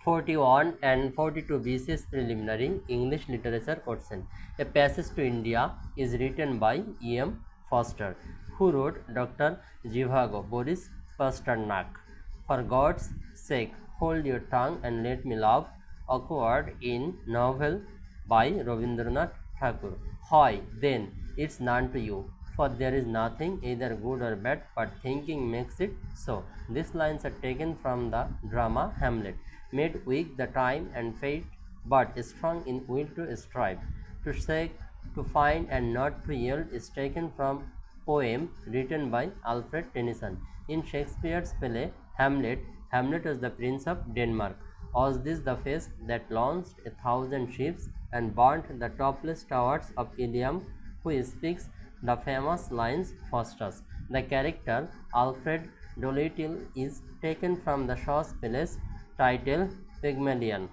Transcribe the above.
41 and 42 BCS preliminary English literature question. A Passage to India is written by E.M. Foster, who wrote Dr. Zhivago, Boris Pasternak. For God's sake, hold your tongue and let me laugh. Awkward in novel by Rabindranath Tagore. Why, then, it's none to you, for there is nothing either good or bad, but thinking makes it so. These lines are taken from the drama Hamlet, made weak the time and fate, but strong in will to strive. To seek, to find, and not to yield is taken from poem written by Alfred Tennyson. In Shakespeare's play Hamlet, Hamlet was the prince of Denmark. Was this the face that launched 1,000 ships and burnt the topless towers of Ilium, who speaks the famous lines Faustus? The character Alfred Dolittle is taken from the Shaw's palace title Pygmalion.